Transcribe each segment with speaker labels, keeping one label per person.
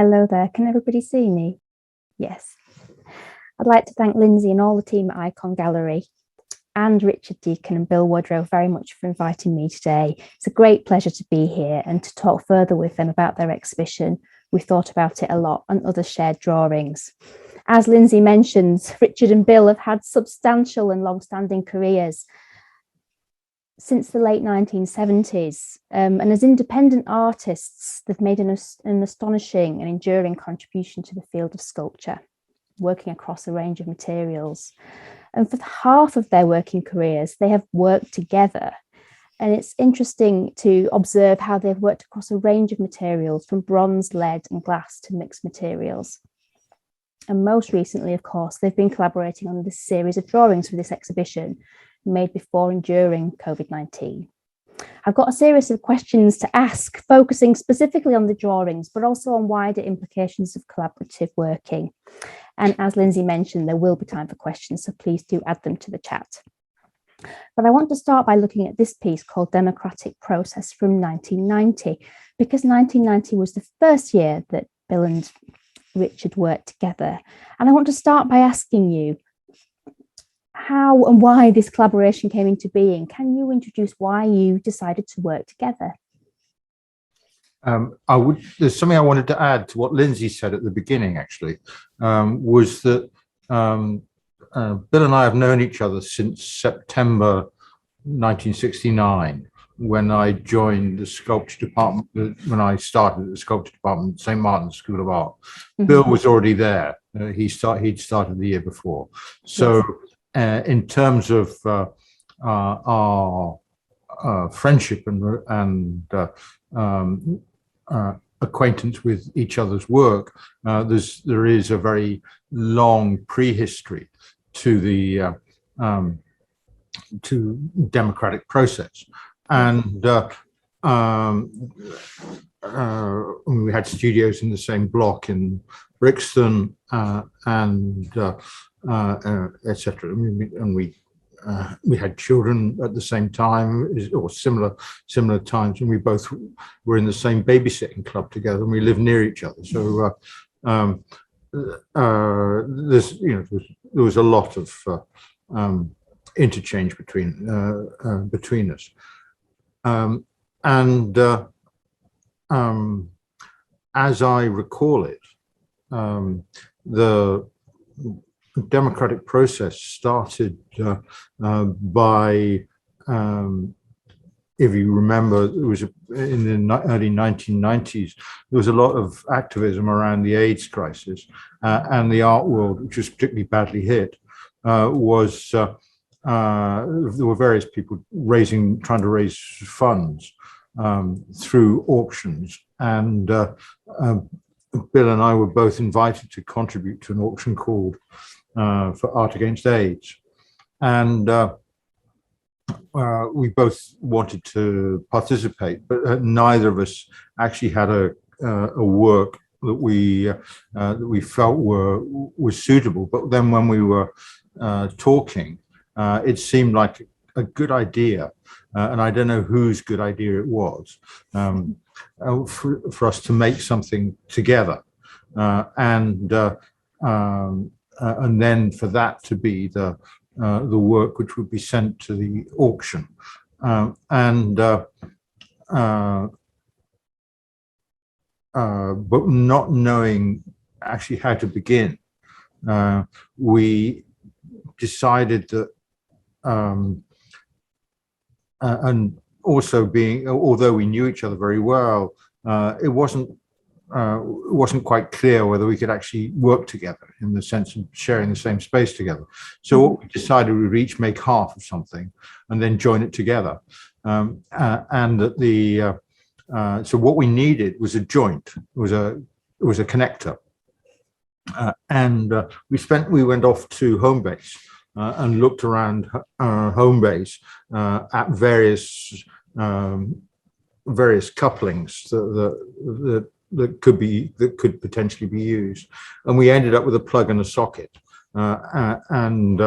Speaker 1: Hello there, can everybody see me? Yes. I'd like to thank Lindsay and all the team at Ikon Gallery and Richard, Deacon and Bill Woodrow very much for inviting me today. It's a great pleasure to be here and to talk further with them about their exhibition. We thought about it a lot and other shared drawings. As Lindsay mentions, Richard and Bill have had substantial and long-standing careers since the late 1970s. And as independent artists, they've made an astonishing and enduring contribution to the field of sculpture, working across a range of materials. And for half of their working careers, they have worked together. And it's interesting to observe how they've worked across a range of materials, from bronze, lead and glass to mixed materials. And most recently, of course, they've been collaborating on this series of drawings for this exhibition, made before and during COVID-19. I've got a series of questions to ask, focusing specifically on the drawings, but also on wider implications of collaborative working. And as Lindsay mentioned, there will be time for questions, so please do add them to the chat. But I want to start by looking at this piece called Democratic Process from 1990, because 1990 was the first year that Bill and Richard worked together. And I want to start by asking you how and why this collaboration came into being. Can you introduce why you decided to work together?
Speaker 2: There's something I wanted to add to what Lindsay said at the beginning, actually, was that Bill and I have known each other since September 1969, when I joined the sculpture department, when I started at the sculpture department at St. Martin's School of Art. Mm-hmm. Bill was already there. He'd started the year before. So yes. In terms of our friendship and acquaintance with each other's work, there is a very long prehistory to the democratic process, and we had studios in the same block in Brixton, and etc. And we had children at the same time, or similar times, and we both were in the same babysitting club together, and we lived near each other. So there was a lot of interchange between us, and as I recall it, the democratic process started by, if you remember, it was in the early 1990s, there was a lot of activism around the AIDS crisis, and the art world, which was particularly badly hit, there were various people trying to raise funds through auctions, and Bill and I were both invited to contribute to an auction called for Art Against AIDS, and we both wanted to participate, but neither of us actually had a work that we felt was suitable. But then when we were talking, it seemed like a good idea, and I don't know whose good idea it was, for us to make something together, and then for that to be the work which would be sent to the auction, but not knowing actually how to begin, we decided that, and also although we knew each other very well, it wasn't quite clear whether we could actually work together in the sense of sharing the same space together. So what we decided, we would each make half of something and then join it together. And that so what we needed was a joint, was a connector. And we went off to Homebase and looked around Homebase at various couplings that could potentially be used, and we ended up with a plug and a socket, and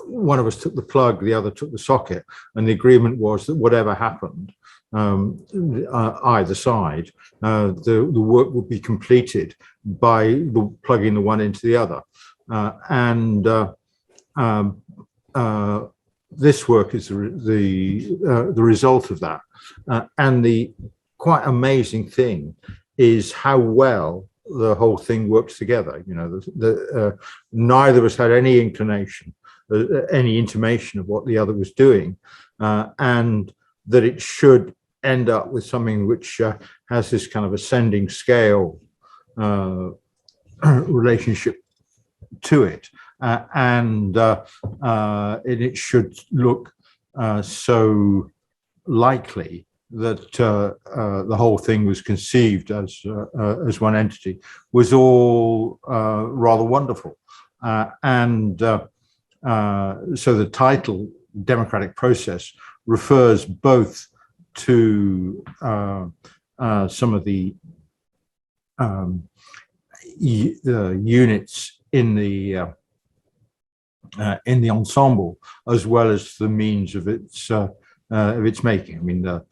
Speaker 2: one of us took the plug, the other took the socket, and the agreement was that whatever happened, either side, the work would be completed by plugging the one into the other. This work is the result of that. And the quite amazing thing is how well the whole thing works together. You know, neither of us had any inclination, any intimation of what the other was doing, and that it should end up with something which has this kind of ascending scale relationship to it, and it should look so likely that the whole thing was conceived as one entity was all rather wonderful, and so the title "Democratic Process" refers both to some of the units in the ensemble, as well as the means of its making. I mean, the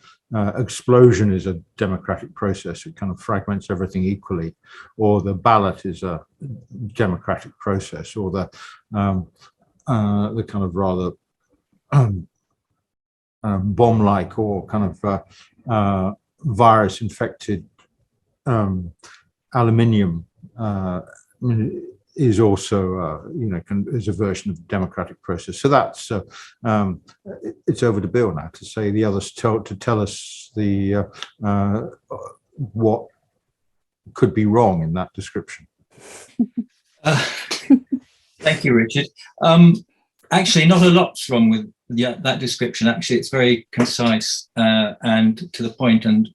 Speaker 2: explosion is a democratic process; it kind of fragments everything equally. Or the ballot is a democratic process, or the kind of rather bomb-like or kind of virus-infected aluminium is also, is a version of the democratic process. So that's it's over to Bill now to say the others, to tell us the what could be wrong in that description.
Speaker 3: Thank you, Richard. Actually, not a lot's wrong with that description. Actually, it's very concise and to the point, and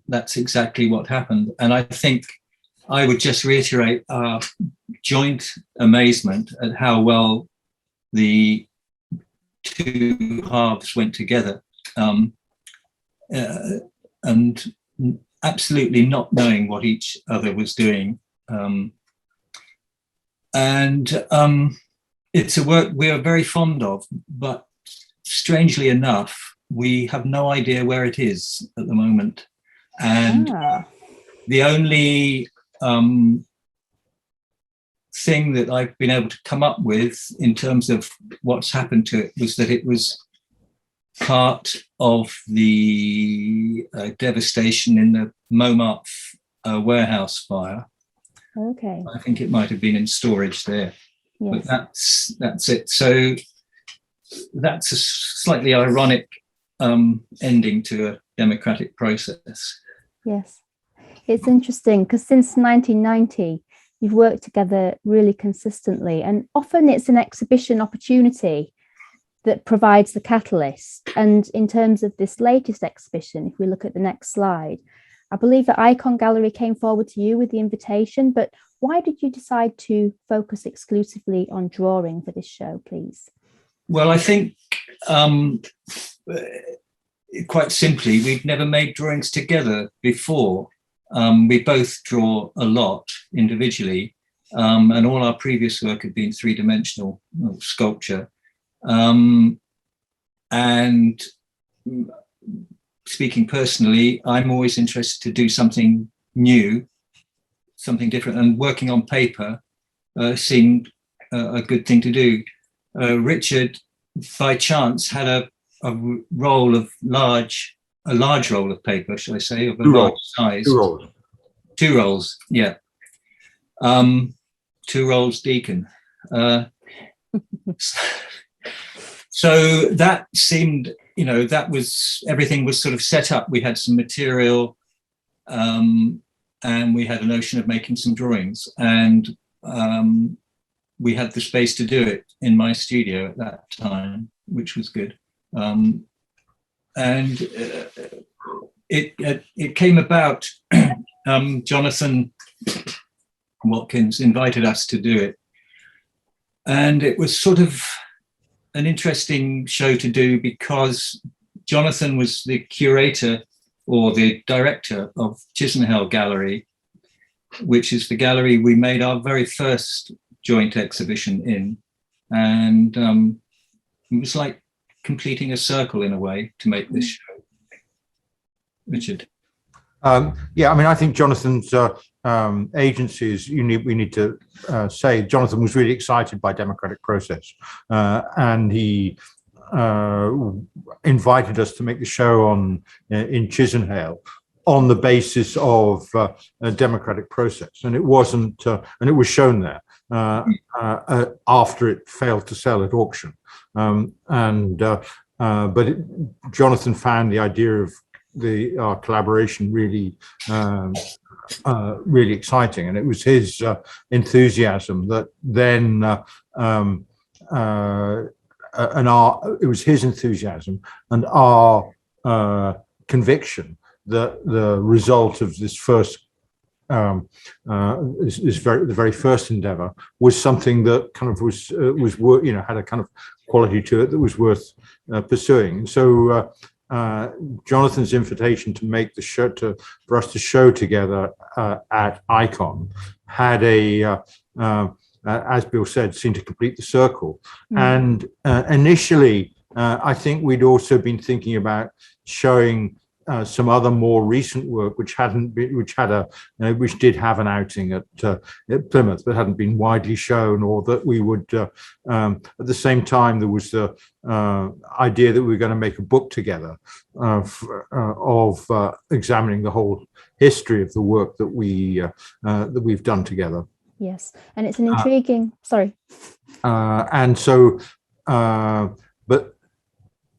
Speaker 3: that's exactly what happened. And I think I would just reiterate our joint amazement at how well the two halves went together, and absolutely not knowing what each other was doing. It's a work we are very fond of, but strangely enough, we have no idea where it is at the moment. And the only thing that I've been able to come up with in terms of what's happened to it was that it was part of the devastation in the Montmartre warehouse fire.
Speaker 1: Okay.
Speaker 3: I think it might have been in storage there.
Speaker 1: Yes.
Speaker 3: But that's it. So that's a slightly ironic ending to a democratic process.
Speaker 1: Yes. It's interesting because since 1990, you've worked together really consistently, and often it's an exhibition opportunity that provides the catalyst. And in terms of this latest exhibition, if we look at the next slide, I believe that Ikon Gallery came forward to you with the invitation, but why did you decide to focus exclusively on drawing for this show, please?
Speaker 3: Well, I think quite simply, we've never made drawings together before. We both draw a lot individually, and all our previous work had been three-dimensional sculpture. And speaking personally, I'm always interested to do something new, something different, and working on paper seemed a good thing to do. Richard, by chance, had a roll of a large roll of paper, shall I say, of a large size. Two rolls, yeah. 2 rolls Deacon. So that seemed, that was, everything was sort of set up. We had some material, and we had a notion of making some drawings, and we had the space to do it in my studio at that time, which was good. It came about. Jonathan Watkins invited us to do it, and it was sort of an interesting show to do because Jonathan was the curator or the director of Chisenhall Gallery, which is the gallery we made our very first joint exhibition in, and it was like completing a circle in a way to make this show. Richard.
Speaker 2: Yeah, I mean, I think Jonathan's agency is unique. We need to say Jonathan was really excited by democratic process, and he invited us to make the show in Chisenhale on the basis of a democratic process, and it wasn't, and it was shown there after it failed to sell at auction, but Jonathan found the idea of our collaboration really really exciting, and it was his enthusiasm that then it was his enthusiasm and our conviction that the result of this first the very first endeavor was something that kind of was had a kind of quality to it that was worth pursuing. And so Jonathan's invitation to make the show, for us to show together at Ikon, had as Bill said, seemed to complete the circle. And initially, I think we'd also been thinking about showing some other more recent work which did have an outing at Plymouth but hadn't been widely shown, or that we would at the same time there was the idea that we were going to make a book together of examining the whole history of the work that we've done together.
Speaker 1: Yes, and it's an intriguing
Speaker 2: and so but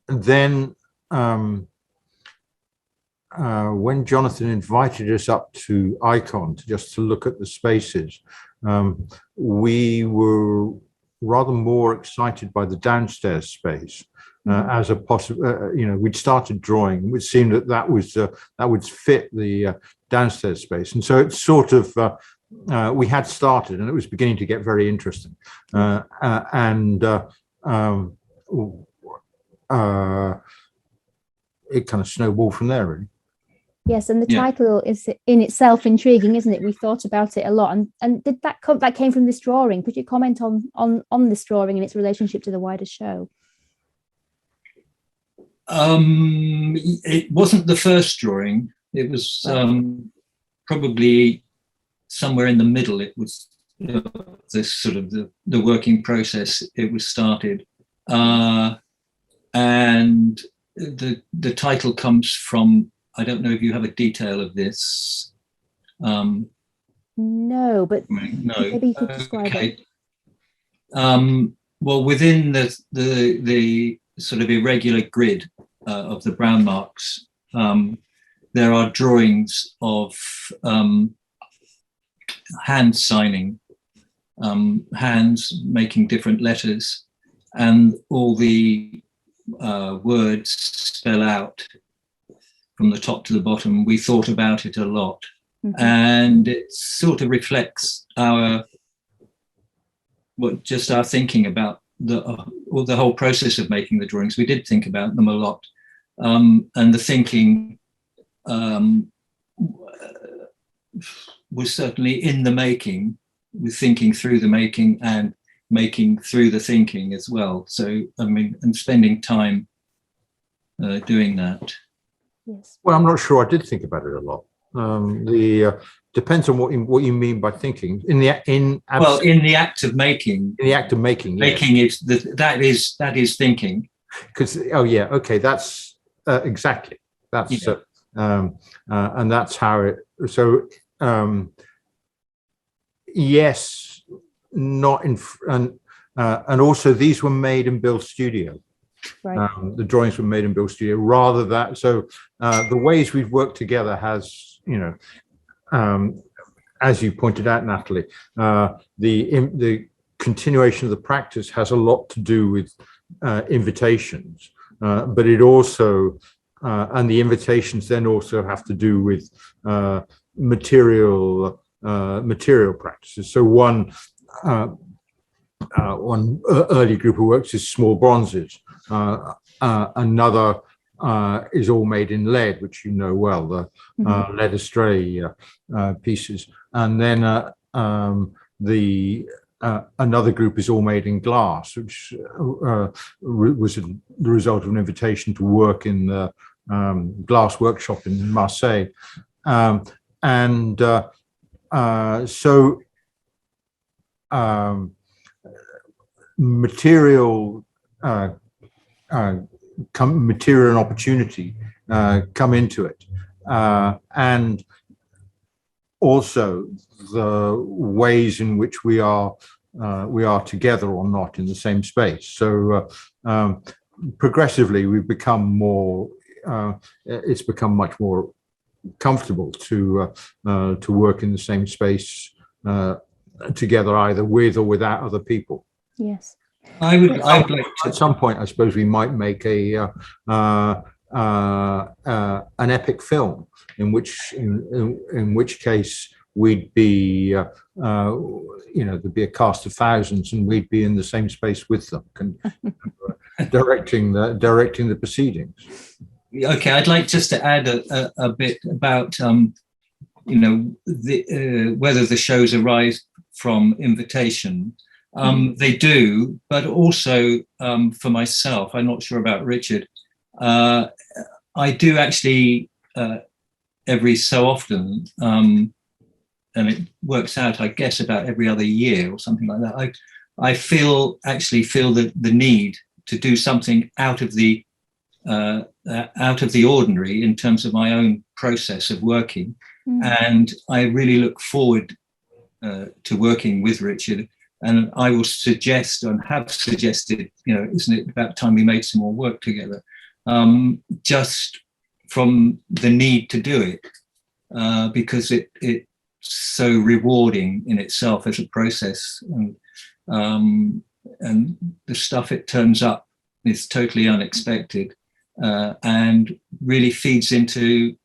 Speaker 2: then when Jonathan invited us up to Ikon to look at the spaces, we were rather more excited by the downstairs space as a possible. We'd started drawing, and it seemed that would fit the downstairs space, and so it's sort of we had started, and it was beginning to get very interesting, it kind of snowballed from there, really.
Speaker 1: Yes, and the title is in itself intriguing, isn't it? We thought about it a lot, and did that came from this drawing? Could you comment on this drawing and its relationship to the wider show?
Speaker 3: It wasn't the first drawing. It was probably somewhere in the middle. It was this sort of the working process. It was started, and the title comes from. I don't know if you have a detail of this.
Speaker 1: No, but maybe you could describe it.
Speaker 3: Well, within the sort of irregular grid of the brown marks, there are drawings of hand signing, hands making different letters, and all the words spell out from the top to the bottom. We thought about it a lot, and it sort of reflects our thinking about the whole process of making the drawings. We did think about them a lot, and the thinking was certainly in the making, with thinking through the making and making through the thinking as well. So I mean, and spending time doing that.
Speaker 1: Yes.
Speaker 2: Well, I'm not sure I did think about it a lot. Depends on what you mean by thinking. In the act of making. In the act of making.
Speaker 3: Making is that is thinking.
Speaker 2: Because that's exactly. That's and that's how it. So yes, not in and also these were made in Bill's studio.
Speaker 1: Right.
Speaker 2: The drawings were made in Bill's studio. Rather that, so the ways we've worked together has, as you pointed out, Natalie, the continuation of the practice has a lot to do with invitations, but it also and the invitations then also have to do with material practices. So one early group of works is small bronzes. Another is all made in lead, which you know well, the lead astray pieces. And then another group is all made in glass, which was the result of an invitation to work in the glass workshop in Marseille. So material material and opportunity come into it, and also the ways in which we are together or not in the same space. So progressively, we've become more. It's become much more comfortable to work in the same space together, either with or without other people.
Speaker 1: Yes.
Speaker 3: I would like to.
Speaker 2: At some point, I suppose we might make an epic film, in which case we'd be, there'd be a cast of thousands, and we'd be in the same space with them, directing the proceedings.
Speaker 3: Okay, I'd like just to add a bit about whether the shows arise from invitation. They do, but also for myself, I'm not sure about Richard. I do actually every so often, and it works out, I guess, about every other year or something like that. I feel the need to do something out of the ordinary in terms of my own process of working, and I really look forward to working with Richard. And I will suggest, and have suggested, isn't it about time we made some more work together? Just from the need to do it, because it's so rewarding in itself as a process, and the stuff it turns up is totally unexpected, and really feeds into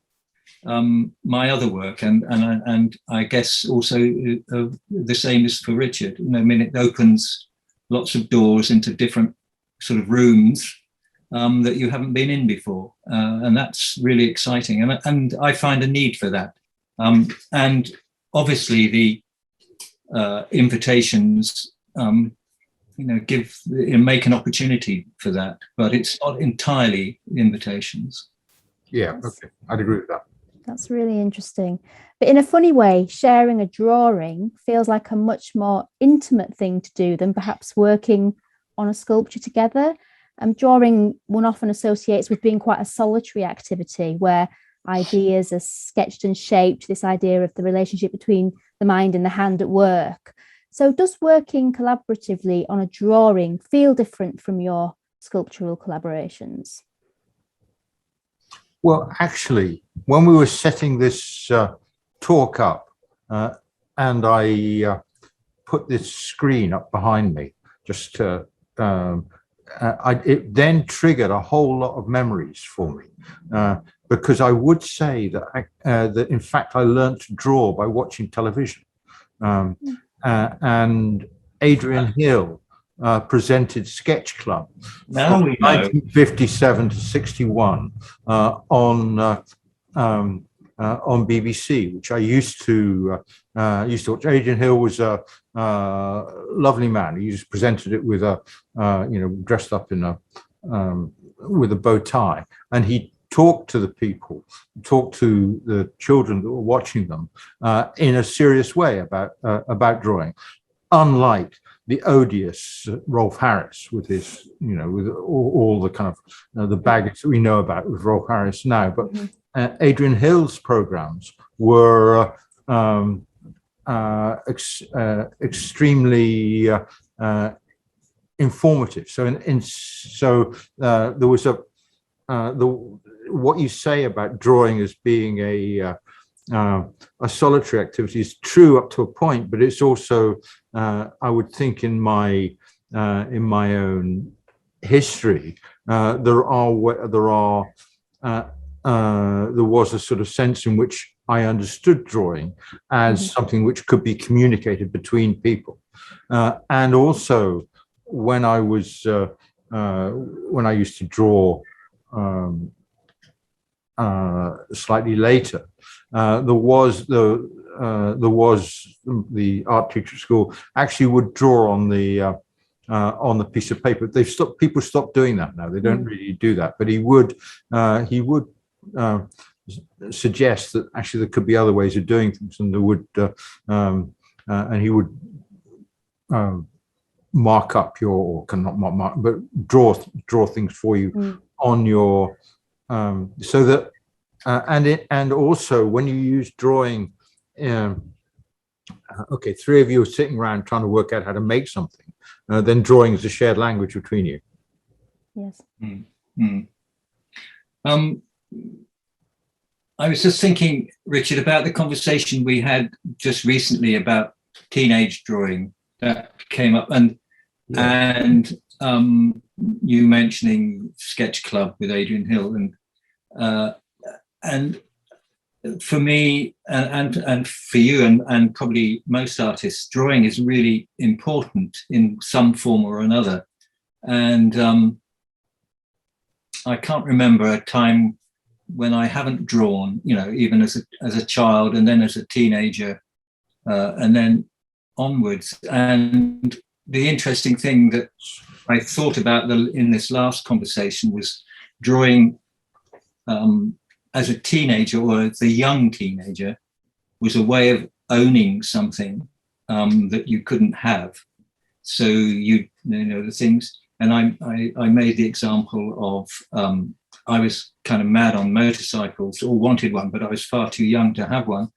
Speaker 3: my other work, and I guess also the same is for Richard. It opens lots of doors into different sort of rooms that you haven't been in before, and that's really exciting. And I find a need for that. And obviously the invitations, make an opportunity for that, but it's not entirely invitations.
Speaker 2: Yeah, okay, I'd agree with that.
Speaker 1: That's really interesting. But in a funny way, sharing a drawing feels like a much more intimate thing to do than perhaps working on a sculpture together. Drawing, one often associates with being quite a solitary activity where ideas are sketched and shaped, this idea of the relationship between the mind and the hand at work. So does working collaboratively on a drawing feel different from your sculptural collaborations?
Speaker 2: Well, actually, when we were setting this talk up, and I put this screen up behind me, just to, it then triggered a whole lot of memories for me, because I would say that that in fact I learned to draw by watching television, and Adrian Hill presented Sketch Club from 1957 to 61 on BBC, which I used to watch. Adrian Hill was a lovely man. He just presented it with dressed up in with a bow tie, and he talked to the people, talked to the children that were watching them in a serious way about drawing, unlike the odious Rolf Harris with his, with all the kind of the baggage that we know about with Rolf Harris now. But Adrian Hill's programs were extremely informative. So there was what you say about drawing as being a solitary activity is true up to a point, but it's also, I would think, in my own history, there was a sort of sense in which I understood drawing as something which could be communicated between people, and also when I used to draw slightly later. There was the art teacher at school actually would draw on the on the piece of paper. People stopped doing that now. They don't really do that. But he would suggest that actually there could be other ways of doing things, and he would mark up your, cannot mark, but draw things for you on your, so that, and also when you use drawing, okay, three of you are sitting around trying to work out how to make something, then drawing is a shared language between you.
Speaker 1: Yes.
Speaker 3: I was just thinking, Richard, about the conversation we had just recently about teenage drawing that came up, and you mentioning Sketch Club with Adrian Hill, and for me and for you and probably most artists, drawing is really important in some form or another. And I can't remember a time when I haven't drawn, even as a child, and then as a teenager, and then onwards. And the interesting thing that I thought about in this last conversation was drawing as a teenager, or as a young teenager, was a way of owning something that you couldn't have. So you know the things. And I made the example of I was kind of mad on motorcycles, or wanted one, but I was far too young to have one.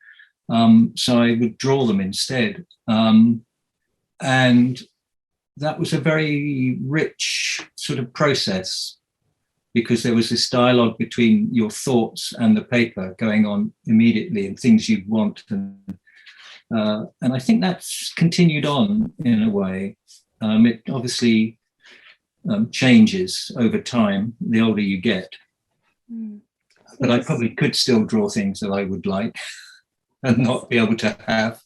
Speaker 3: So I would draw them instead. And that was a very rich sort of process, because there was this dialogue between your thoughts and the paper going on immediately, and things you'd want. And I think that's continued on in a way. It obviously changes over time, the older you get. But I probably could still draw things that I would like and not be able to have.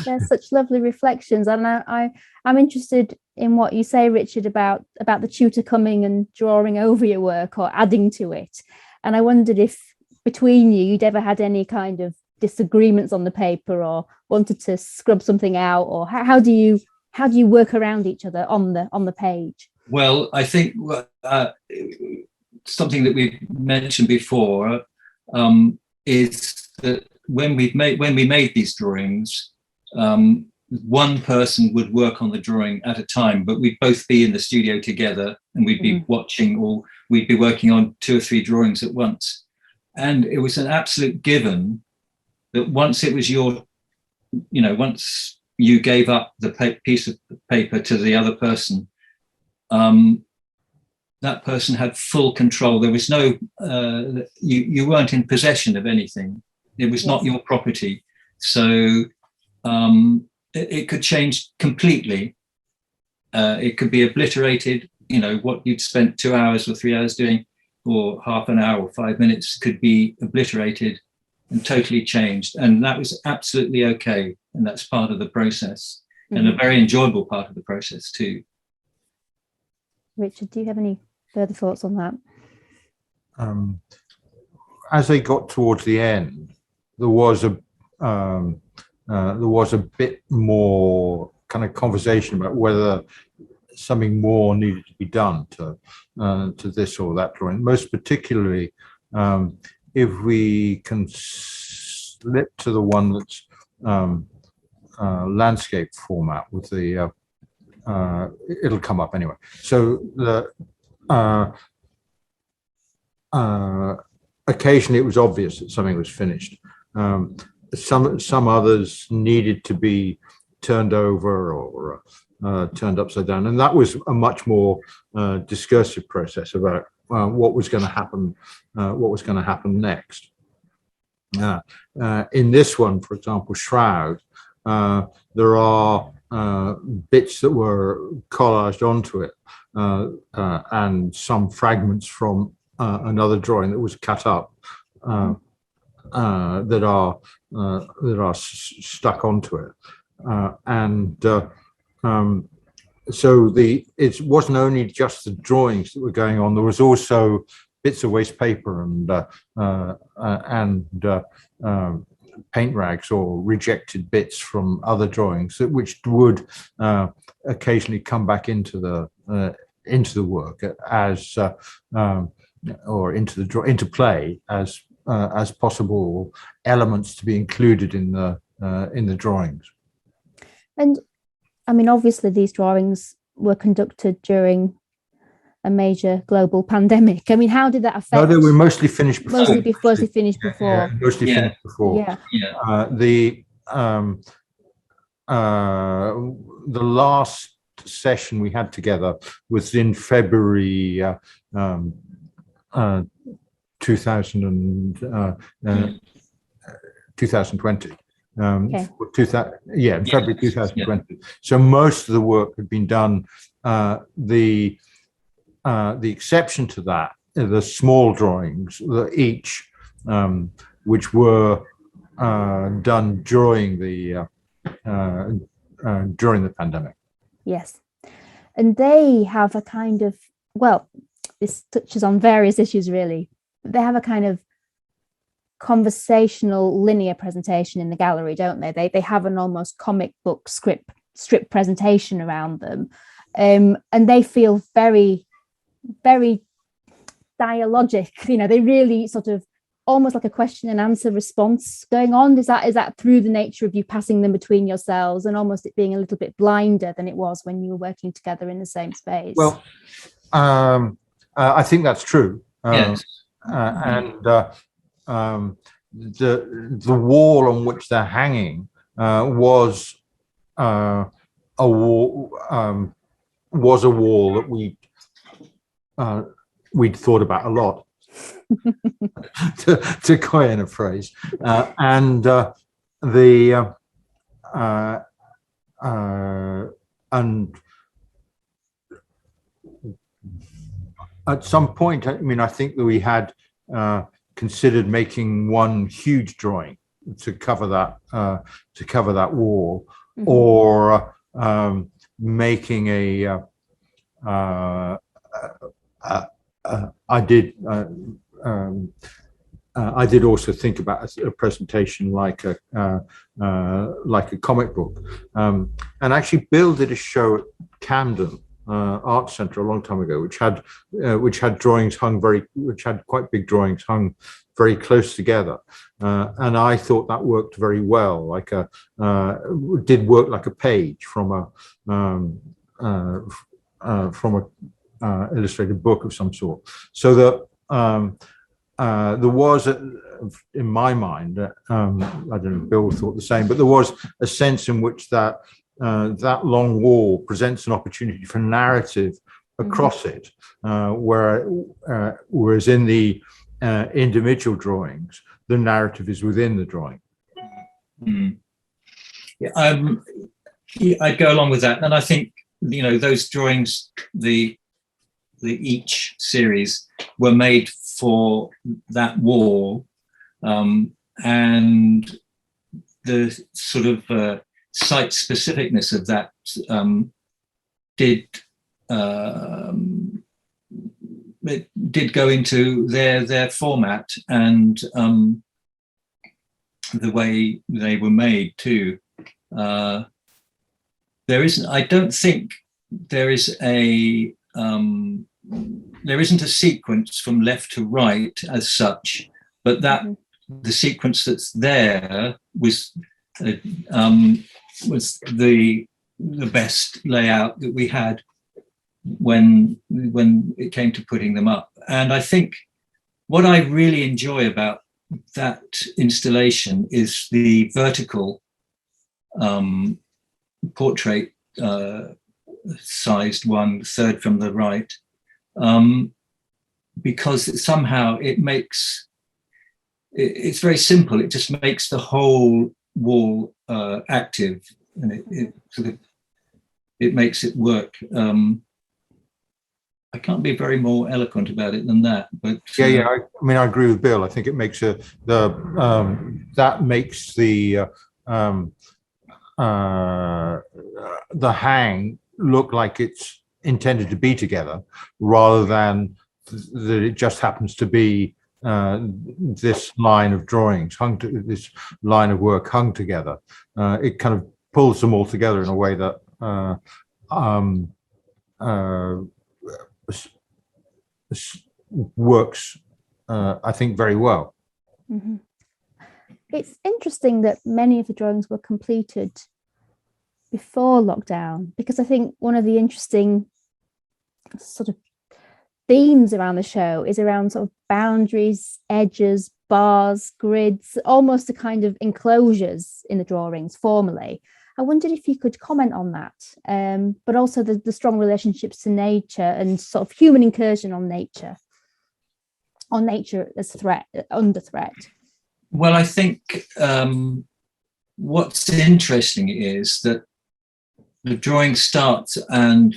Speaker 1: They're such lovely reflections, and I'm interested in what you say, Richard, about the tutor coming and drawing over your work or adding to it. And I wondered if between you'd ever had any kind of disagreements on the paper, or wanted to scrub something out, or how do you work around each other on the page?
Speaker 3: Well, I think something that we've mentioned before is that when we made these drawings, one person would work on the drawing at a time, but we'd both be in the studio together, and we'd be watching, or we'd be working on 2 or 3 drawings at once. And it was an absolute given that once it was once you gave up the piece of paper to the other person, that person had full control. There was no, you weren't in possession of anything. It was not your property. So it could change completely. It could be obliterated. What you'd spent 2 hours or 3 hours doing, or half an hour or 5 minutes, could be obliterated and totally changed. And that was absolutely okay. And that's part of the process, and a very enjoyable part of the process too.
Speaker 1: Richard, do you have any further thoughts on that?
Speaker 2: As they got towards the end, there was a bit more kind of conversation about whether something more needed to be done to this or that drawing. Most particularly, if we can slip to the one that's landscape format with the it'll come up anyway. So the occasionally it was obvious that something was finished. Some others needed to be turned over or turned upside down, and that was a much more discursive process about what was going to happen next. In this one, for example, Shroud, there are bits that were collaged onto it, and some fragments from another drawing that was cut up that are stuck onto it, so it wasn't only just the drawings that were going on. There was also bits of waste paper and paint rags or rejected bits from other drawings, which would occasionally come back into the work as or into play as possible elements to be included in the drawings.
Speaker 1: And I mean, obviously, these drawings were conducted during a major global pandemic. I mean, how did that affect?
Speaker 2: No, they were mostly finished before.
Speaker 1: Mostly finished before.
Speaker 2: Mostly finished before. The last session we had together was in February 2020.
Speaker 1: Okay.
Speaker 2: In February 2020. So most of the work had been done. The exception to that, the small drawings, each which were done during the pandemic.
Speaker 1: Yes, and they have a kind of, well, this touches on various issues really. They have a kind of conversational linear presentation in the gallery, don't they? They have an almost comic book strip presentation around them, and they feel very, very dialogic. You know, they really sort of almost like a question and answer response going on. Is that through the nature of you passing them between yourselves and almost it being a little bit blinder than it was when you were working together in the same space?
Speaker 2: Well, I think that's true.
Speaker 3: Yes.
Speaker 2: And the wall on which they're hanging was a wall that we'd thought about a lot, to coin a phrase, and at some point, I mean, I think that we had considered making one huge drawing to cover that wall, mm-hmm. or making I did also think about a presentation like a comic book, and actually Bill did a show at Camden Art Centre a long time ago, which had drawings which had quite big drawings hung very close together, and I thought that worked very well. Did work like a page from a illustrated book of some sort. So that there was, in my mind, I don't know if Bill thought the same, but there was a sense in which that long wall presents an opportunity for narrative across it, whereas in the individual drawings, the narrative is within the drawing.
Speaker 3: Mm. Yeah, I'd go along with that, and I think those drawings, the each series, were made for that wall, and the sort of site specificness of that did go into their format and the way they were made too. I don't think there isn't a sequence from left to right as such, but that the sequence that's there was the best layout that we had when it came to putting them up. And I think what I really enjoy about that installation is the vertical portrait sized one, third from the right, because somehow it's very simple. It just makes the whole wall active, and it makes it work. I can't be very more eloquent about it than that, but
Speaker 2: I mean, I agree with Bill. I think it makes that makes the hang look like it's intended to be together, rather than that it just happens to be this line of drawings, this line of work hung together. It kind of pulls them all together in a way that works, I think, very well.
Speaker 1: Mm-hmm. It's interesting that many of the drawings were completed before lockdown, because I think one of the interesting sort of themes around the show is around sort of boundaries, edges, bars, grids, almost a kind of enclosures in the drawings formally. I wondered if you could comment on that, but also the strong relationships to nature and sort of human incursion on nature as under threat.
Speaker 3: Well, I think what's interesting is that the drawing starts and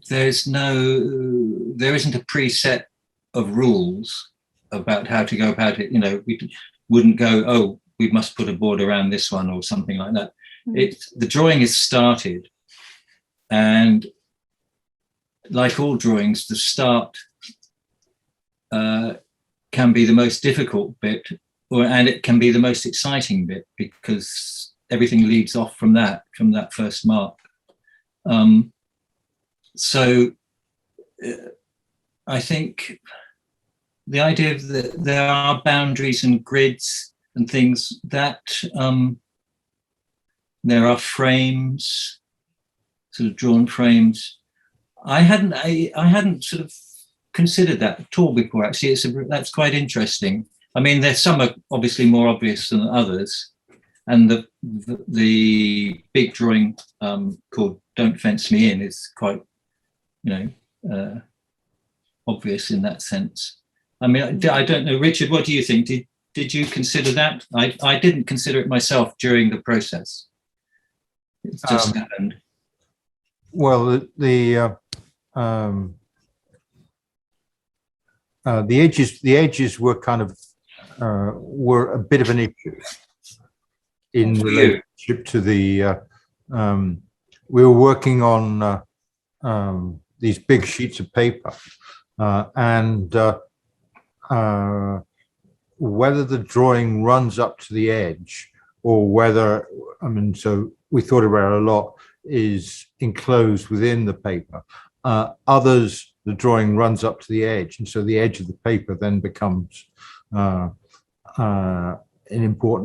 Speaker 3: there isn't a preset of rules about how to go about it. You know, we wouldn't go, oh, we must put a board around this one or something like that. The drawing is started, and like all drawings, the start can be the most difficult bit, and it can be the most exciting bit, because everything leads off from that first mark. So I think the idea of that there are boundaries and grids and things, that there are frames, sort of drawn frames. I hadn't sort of considered that at all before. Actually, that's quite interesting. I mean, there's some are obviously more obvious than others, and the big drawing called "Don't Fence Me In" is quite, obvious in that sense. I mean, I don't know, Richard, what do you think? Did you consider that? I didn't consider it myself during the process. It just happened.
Speaker 2: Well, the edges were kind of were a bit of an issue in relationship to the. We were working on these big sheets of paper, and whether the drawing runs up to the edge or whether, so we thought about it a lot, is enclosed within the paper. Others, the drawing runs up to the edge, and so the edge of the paper then becomes important.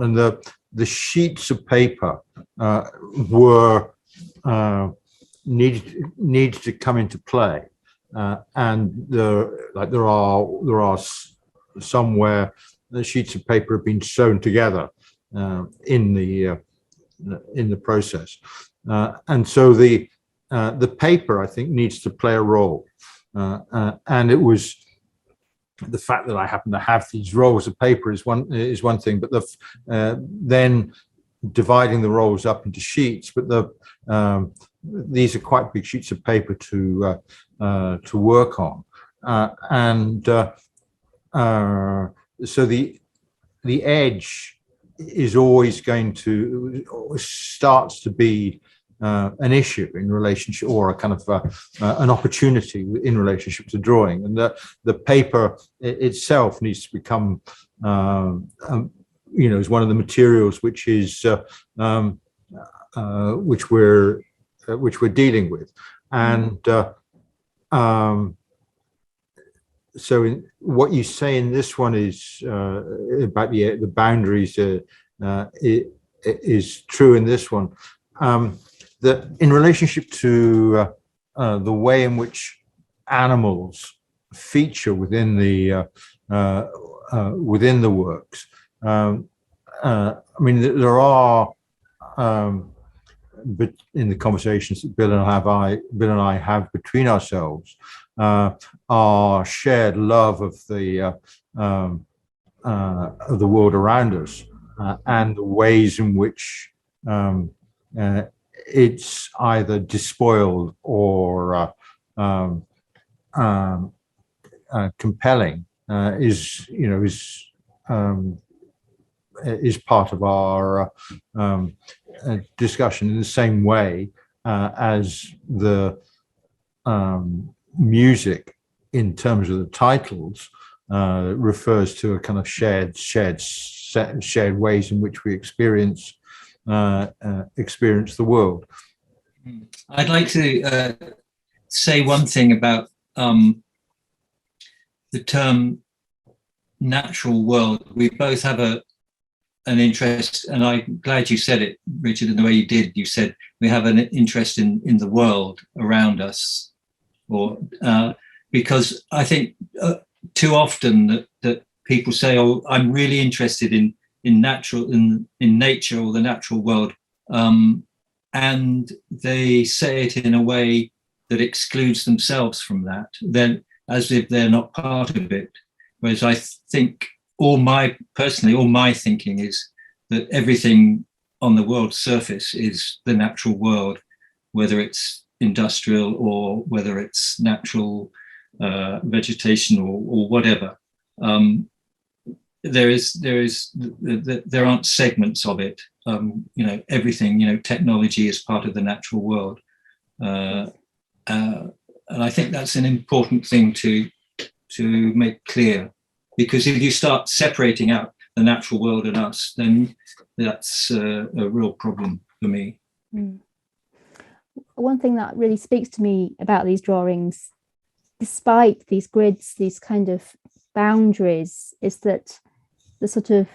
Speaker 2: And the sheets of paper were needed to come into play, and there are somewhere the sheets of paper have been sewn together in the process, and so the paper, I think, needs to play a role, and it was the fact that I happen to have these rolls of paper is one thing, but then dividing the rolls up into sheets, but these are quite big sheets of paper to work on, and so the edge is always going to starts to be an issue in relationship, or a kind of an opportunity in relationship to drawing, and the paper itself needs to become is one of the materials which is which we're dealing with, and so what you say in this one is about the boundaries is true in this one. That in relationship to the way in which animals feature within the works, I mean, there are, but in the conversations that Bill and I have between ourselves, our shared love of the world around us, and the ways in which it's either despoiled or compelling is part of our discussion, in the same way as the music, in terms of the titles, refers to a kind of shared ways in which we experience the world.
Speaker 3: I'd like to say one thing about the term natural world. We both have an interest, and I'm glad you said it, Richard, in the way you did. You said we have an interest in the world around us, or because I think too often that people say, "Oh, I'm really interested in nature or the natural world," and they say it in a way that excludes themselves from that, then as if they're not part of it. Whereas I think all my thinking is that everything on the world's surface is the natural world, whether it's industrial or whether it's natural vegetation or whatever. There aren't segments of it. Everything, technology is part of the natural world. And I think that's an important thing to make clear, because if you start separating out the natural world and us, then that's a real problem for me.
Speaker 1: One thing that really speaks to me about these drawings, despite these grids, these kind of boundaries, is that the sort of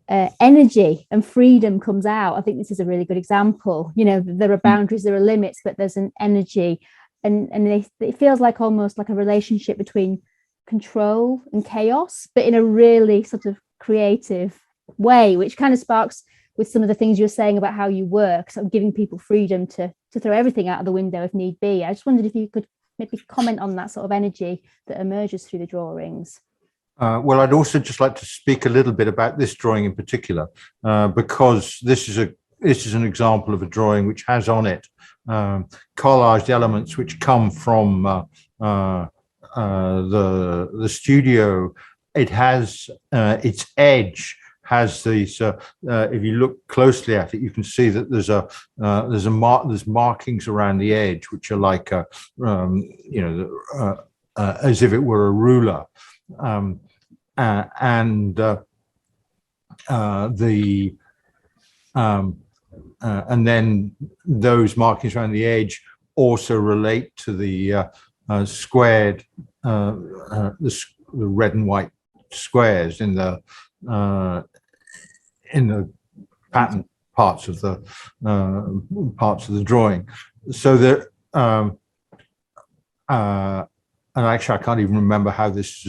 Speaker 1: energy and freedom comes out. I think this is a really good example. There are boundaries, there are limits, but there's an energy, and it feels like almost like a relationship between control and chaos, but in a really sort of creative way, which kind of sparks with some of the things you're saying about how you work, sort of giving people freedom to throw everything out of the window if need be. I just wondered if you could maybe comment on that sort of energy that emerges through the drawings.
Speaker 2: Well, I'd also just like to speak a little bit about this drawing in particular, because this is an example of a drawing which has on it collaged elements which come from the studio. It has its edge has these. If you look closely at it, you can see that there's markings around the edge which are like as if it were a ruler. And then those markings around the edge also relate to the squared, the red and white squares in the pattern parts of the drawing. So that and actually, I can't even remember how this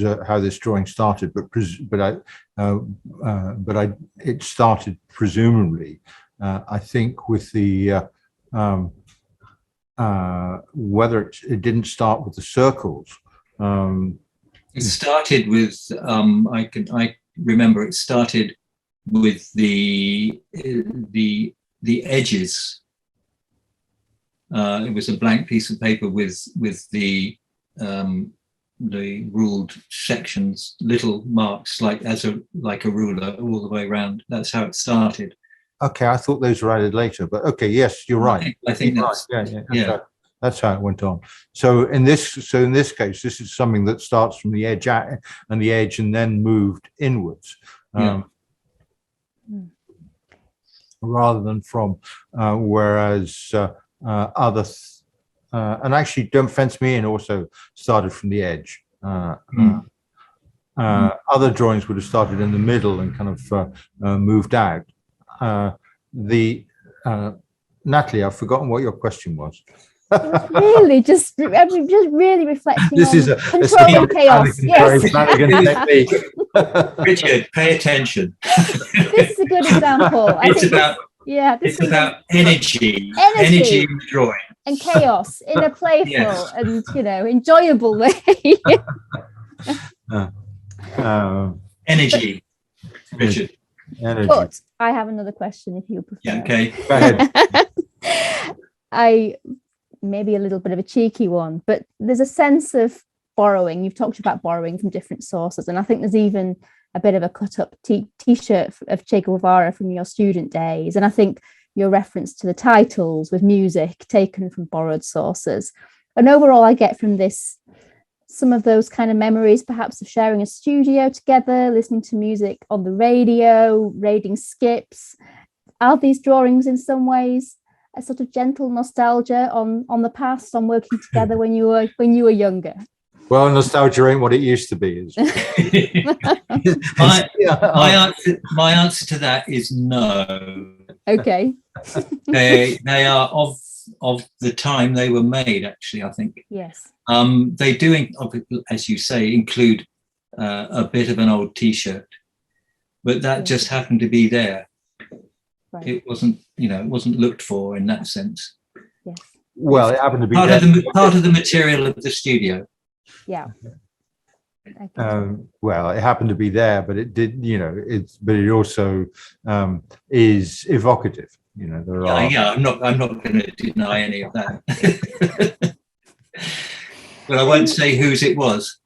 Speaker 2: drawing started, but it started presumably, I think, with the whether it didn't start with the circles.
Speaker 3: It started with I remember it started with the edges. It was a blank piece of paper with the ruled sections, little marks like a ruler all the way around. That's how it started.
Speaker 2: Okay, I thought those were added later, but okay, yes, you're right.
Speaker 3: I think that's
Speaker 2: right. That's how it went on. So in this case, this is something that starts from the edge and then moved inwards, rather than from whereas other. And actually, Don't Fence Me In also started from the edge. Other drawings would have started in the middle and kind of moved out. Natalie, I've forgotten what your question was.
Speaker 1: Really, just really reflecting
Speaker 2: this
Speaker 1: on
Speaker 2: is
Speaker 1: control and chaos. Yes.
Speaker 3: Richard, pay attention.
Speaker 1: This is a good example.
Speaker 3: It's about energy in the drawing.
Speaker 1: And chaos in a playful and enjoyable way.
Speaker 3: Energy, Richard.
Speaker 2: Energy.
Speaker 1: But I have another question, if you prefer.
Speaker 3: Yeah, okay.
Speaker 2: Go ahead.
Speaker 1: Maybe a little bit of a cheeky one, but there's a sense of borrowing. You've talked about borrowing from different sources, and I think there's even a bit of a cut-up t-shirt of Che Guevara from your student days, and I think your reference to the titles with music taken from borrowed sources. And overall, I get from this some of those kind of memories, perhaps of sharing a studio together, listening to music on the radio, raiding skips. Are these drawings in some ways a sort of gentle nostalgia on the past, on working together when you were younger?
Speaker 2: Well, nostalgia ain't what it used to be.
Speaker 3: My answer to that is no.
Speaker 1: Okay.
Speaker 3: They are of the time they were made, actually, I think.
Speaker 1: Yes.
Speaker 3: They do, as you say, include a bit of an old T-shirt, but that just happened to be there.
Speaker 1: Right.
Speaker 3: It wasn't, it wasn't looked for in that sense.
Speaker 1: Yes.
Speaker 2: Well, it happened to be
Speaker 3: part of the material of the studio.
Speaker 1: Yeah.
Speaker 2: Well, it happened to be there, but it did, but it also is evocative.
Speaker 3: I'm not going to deny any of that. But I won't say whose it was.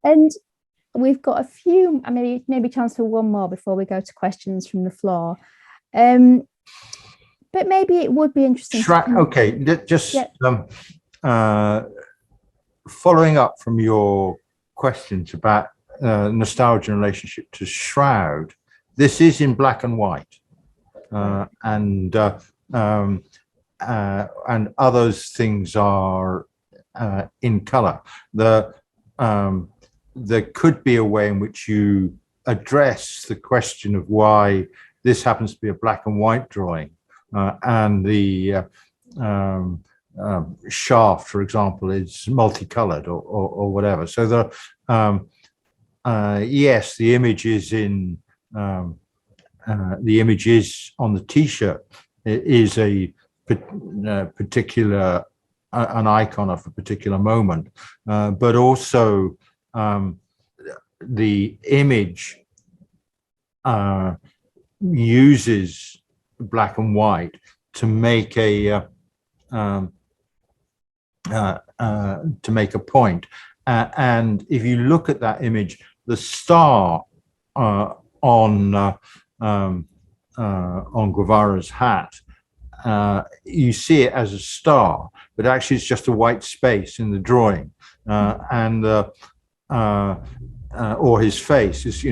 Speaker 1: And we've got a few, maybe chance for one more before we go to questions from the floor. But maybe it would be interesting.
Speaker 2: Following up from your questions about nostalgia in relationship to Shroud, this is in black and white, and others things are in color. There could be a way in which you address the question of why this happens to be a black and white drawing, and the shaft, for example, is multicolored or whatever. So yes, the image is in the image is on the T-shirt. It is a particular an icon of a particular moment, but also the image uses black and white to make a point, and if you look at that image, the star on Guevara's hat, you see it as a star, but actually it's just a white space in the drawing, and or his face is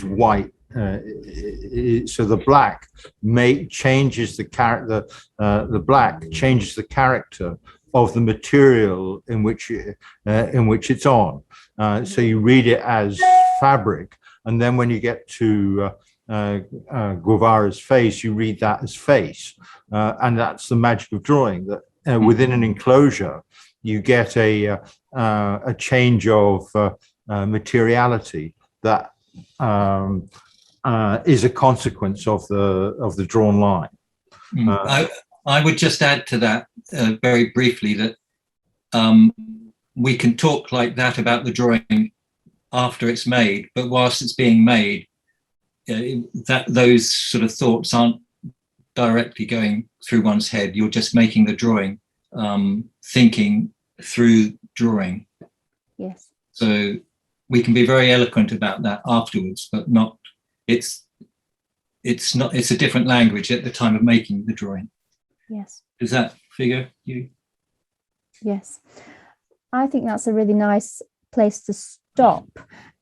Speaker 2: white. So the black changes the character. The black changes the character of the material in which it's on. So you read it as fabric, and then when you get to Guevara's face, you read that as face, and that's the magic of drawing. That within an enclosure, you get a change of materiality that is a consequence of the drawn line.
Speaker 3: I would just add to that very briefly that we can talk like that about the drawing after it's made, but whilst it's being made, that those sort of thoughts aren't directly going through one's head. You're just making the drawing, thinking through drawing.
Speaker 1: Yes.
Speaker 3: So we can be very eloquent about that afterwards, but not. It's a different language at the time of making the drawing.
Speaker 1: Yes.
Speaker 3: Does that figure you?
Speaker 1: Yes. I think that's a really nice place to stop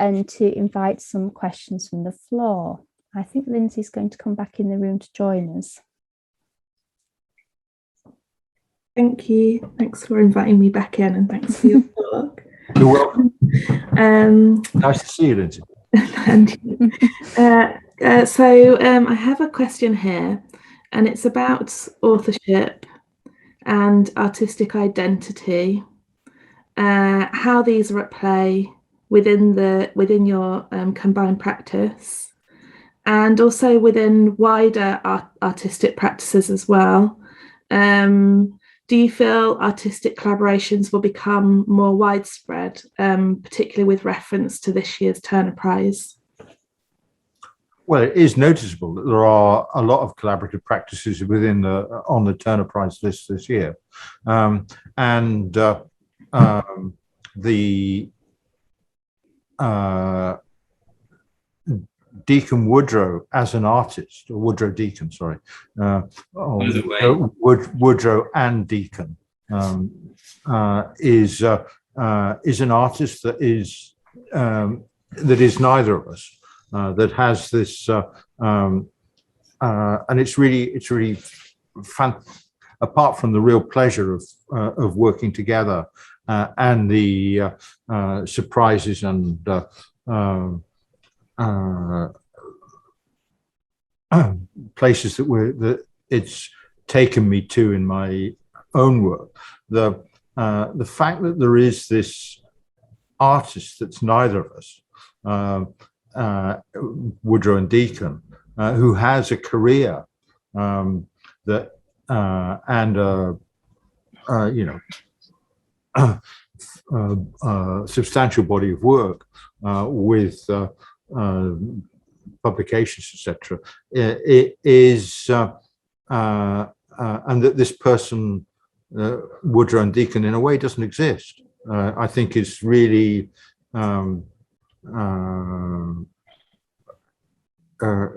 Speaker 1: and to invite some questions from the floor. I think Lindsay's going to come back in the room to join us.
Speaker 4: Thank you. Thanks for inviting me back in, and thanks for your talk.
Speaker 2: You're welcome. Nice to see you, Lindsay.
Speaker 4: And so I have a question here, and it's about authorship and artistic identity, how these are at play within your combined practice, and also within wider artistic practices as well. Do you feel artistic collaborations will become more widespread, particularly with reference to this year's Turner Prize?
Speaker 2: Well, it is noticeable that there are a lot of collaborative practices on the Turner Prize list this year, the Deacon Woodrow as an artist, or Woodrow Deacon, sorry, Woodrow and Deacon is an artist that is neither of us, that has this, and it's really fun. Apart from the real pleasure of working together and the surprises and places that it's taken me to in my own work, the fact that there is this artist that's neither of us, Woodrow and Deacon, who has a career that and you know, substantial body of work with publications, etc. It is, and that this person, Woodrow and Deacon, in a way doesn't exist. I think is really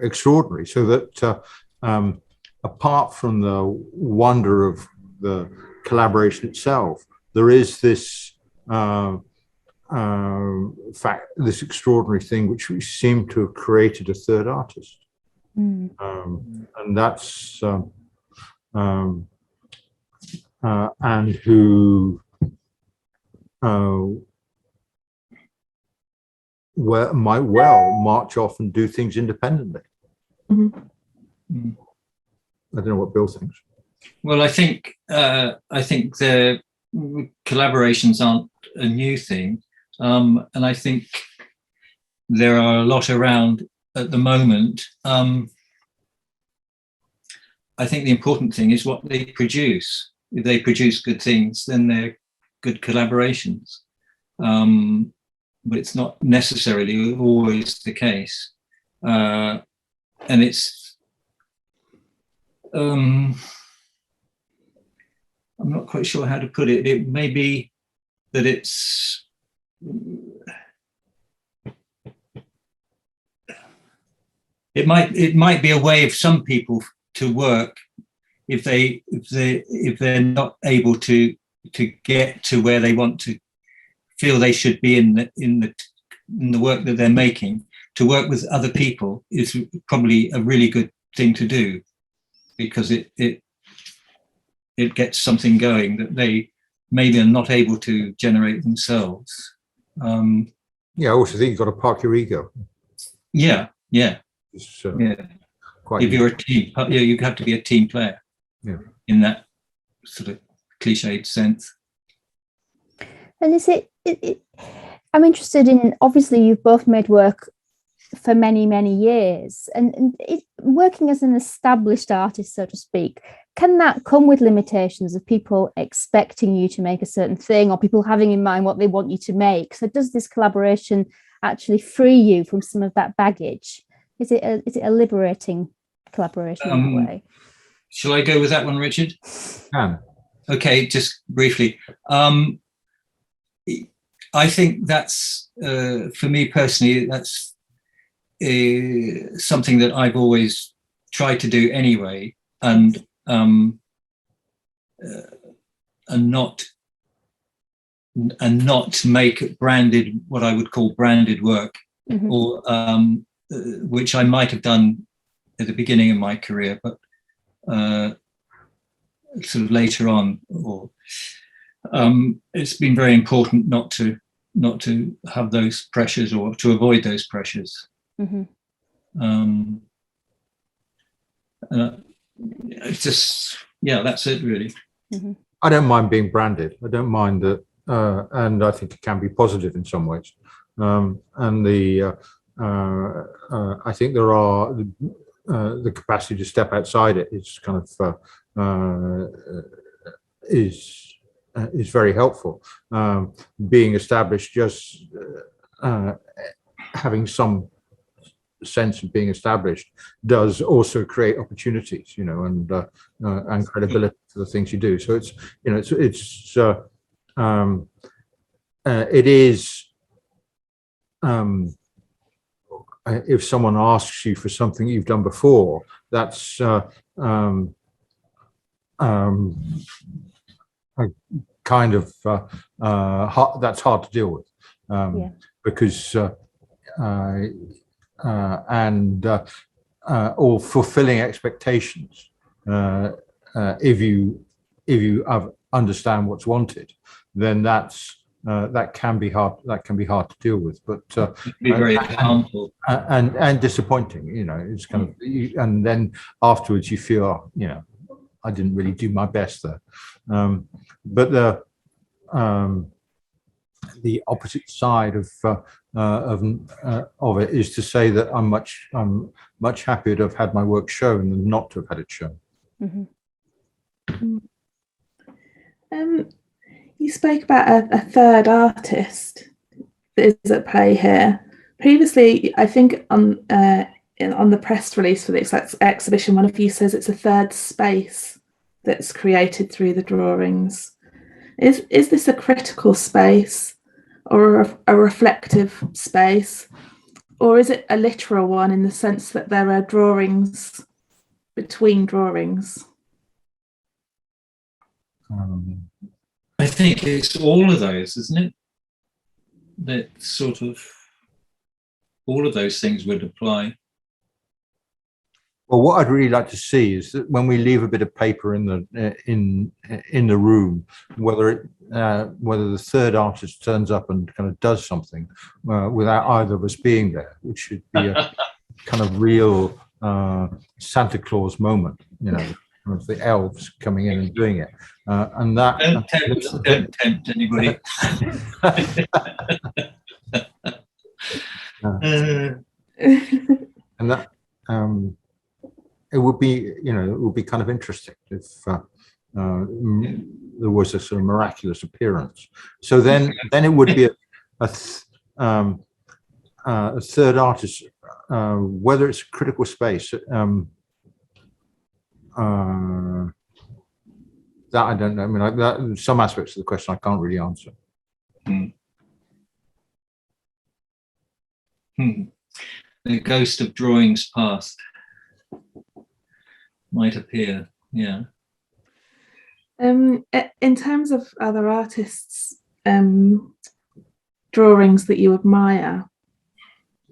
Speaker 2: extraordinary. So that apart from the wonder of the collaboration itself, there is this fact, this extraordinary thing which we seem to have created a third artist, and that's and who might well march off and do things independently.
Speaker 4: Mm-hmm.
Speaker 2: I don't know what Bill thinks.
Speaker 3: Well, I think the collaborations aren't a new thing, and I think there are a lot around at the moment. I think the important thing is what they produce. If they produce good things, then they're good collaborations. But it's not necessarily always the case, and it's. I'm not quite sure how to put it. It may be that it's it might be a way of some people to work if they're not able to get to where they want to feel they should be in the work that they're making. To work with other people is probably a really good thing to do, because it gets something going that they maybe are not able to generate themselves.
Speaker 2: Yeah, I also think you've got to park your ego.
Speaker 3: Yeah.
Speaker 2: It's,
Speaker 3: Quite if you're a team, you have to be a team player.
Speaker 2: Yeah.
Speaker 3: In that sort of cliched sense.
Speaker 1: And is it I'm interested in, obviously you've both made work for many, many years, and working as an established artist, so to speak, can that come with limitations of people expecting you to make a certain thing, or people having in mind what they want you to make? So does this collaboration actually free you from some of that baggage? Is it a liberating collaboration in that way?
Speaker 3: Shall I go with that one, Richard? Okay, just briefly. I think that's, for me personally, that's something that I've always tried to do anyway, and not make branded, what I would call branded work, or which I might have done at the beginning of my career, but sort of later on, or it's been very important not to have those pressures, or to avoid those pressures. It's just, that's it really.
Speaker 2: I don't mind being branded. I don't mind that, and I think it can be positive in some ways. And I think there are the capacity to step outside it is kind of is very helpful. Being established, just having some sense of being established does also create opportunities, and credibility for the things you do. So it's, it is, if someone asks you for something you've done before, that's a kind kind of that's hard to deal with, because or fulfilling expectations. If you understand what's wanted, then that can be hard. That can be hard to deal with, but
Speaker 3: be very harmful
Speaker 2: and disappointing. It's kind of, and then afterwards you feel, I didn't really do my best there. But the opposite side of it is to say that I'm much happier to have had my work shown than not to have had it shown.
Speaker 4: Mm-hmm. You spoke about a third artist that is at play here. Previously, I think on the press release for this exhibition, one of you says it's a third space that's created through the drawings. Is this a critical space, or a reflective space, or is it a literal one in the sense that there are drawings between drawings?
Speaker 3: I think it's all of those, isn't it? That sort of all of those things would apply.
Speaker 2: Well, what I'd really like to see is that when we leave a bit of paper in the room, whether the third artist turns up and kind of does something without either of us being there, which should be a kind of real Santa Claus moment, of the elves coming in and doing it, and that
Speaker 3: don't tempt anybody.
Speaker 2: And that it would be kind of interesting if there was a sort of miraculous appearance. So then it would be a third artist, whether it's a critical space. That I don't know. I mean, some aspects of the question I can't really answer.
Speaker 3: The ghost of drawings past might appear. Yeah.
Speaker 4: In terms of other artists' drawings that you admire,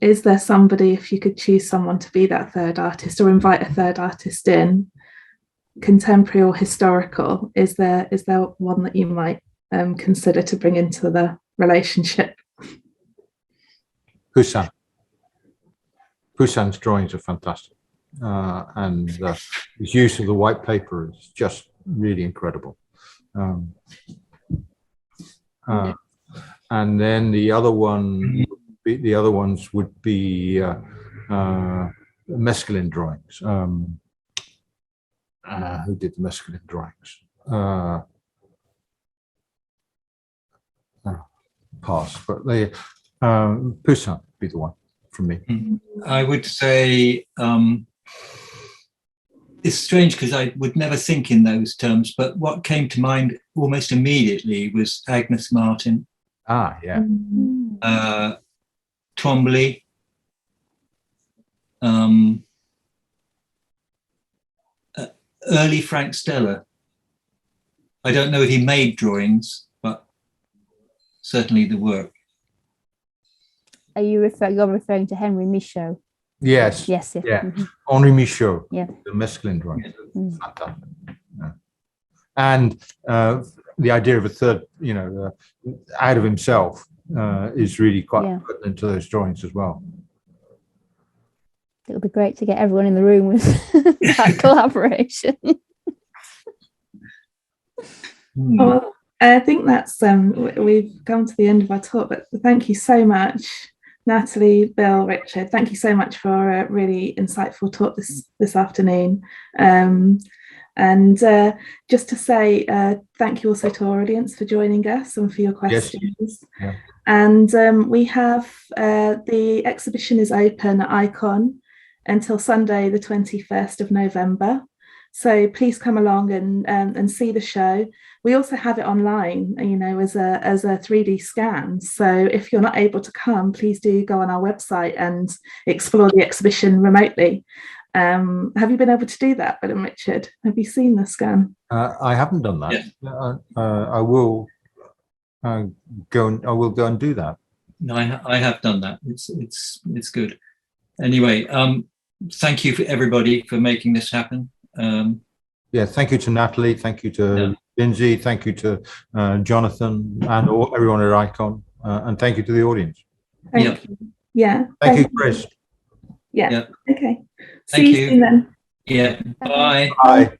Speaker 4: is there somebody, if you could choose someone to be that third artist, or invite a third artist in, contemporary or historical, is there one that you might consider to bring into the relationship?
Speaker 2: Poussin's drawings are fantastic, and his use of the white paper is just really incredible. And then the other ones would be mescaline drawings. Who did the mescaline drawings? Pass, but Poussin would be the one from me.
Speaker 3: I would say it's strange because I would never think in those terms, but what came to mind almost immediately was Agnes Martin.
Speaker 2: Yeah.
Speaker 3: Twombly. Early Frank Stella. I don't know if he made drawings, but certainly the work.
Speaker 1: Are you referring to Henry Michaud?
Speaker 2: Yes.
Speaker 1: Yes.
Speaker 2: Yeah.
Speaker 1: Mm-hmm.
Speaker 2: Henri Michaud.
Speaker 1: Yeah.
Speaker 2: The mescaline drawings. Fantastic. Yeah. And the idea of a third, out of himself, is really quite put into those drawings as well.
Speaker 1: It would be great to get everyone in the room with that collaboration.
Speaker 4: Well, I think that's we've come to the end of our talk, but thank you so much, Natalie, Bill, Richard. Thank you so much for a really insightful talk this afternoon. And just to say thank you also to our audience for joining us and for your questions.
Speaker 2: Yes. Yeah.
Speaker 4: And we have the exhibition is open at Ikon until Sunday, the 21st of November. So please come along and see the show. We also have it online, as a 3D scan. So if you're not able to come, please do go on our website and explore the exhibition remotely. Have you been able to do that, Bill and Richard? Have you seen the scan?
Speaker 2: I haven't done that.
Speaker 3: Yeah.
Speaker 2: I will go and do that.
Speaker 3: No, I have done that. It's good. Anyway, thank you for everybody for making this happen.
Speaker 2: Yeah, thank you to Natalie, thank you to Lindsay, thank you to Jonathan and everyone at Ikon, and thank you to the audience.
Speaker 4: Thank you. Yeah.
Speaker 2: Thank you, Chris.
Speaker 4: Yeah.
Speaker 3: Yeah.
Speaker 4: Okay.
Speaker 3: Thank
Speaker 4: See you soon then.
Speaker 3: Yeah. Bye.
Speaker 2: Bye.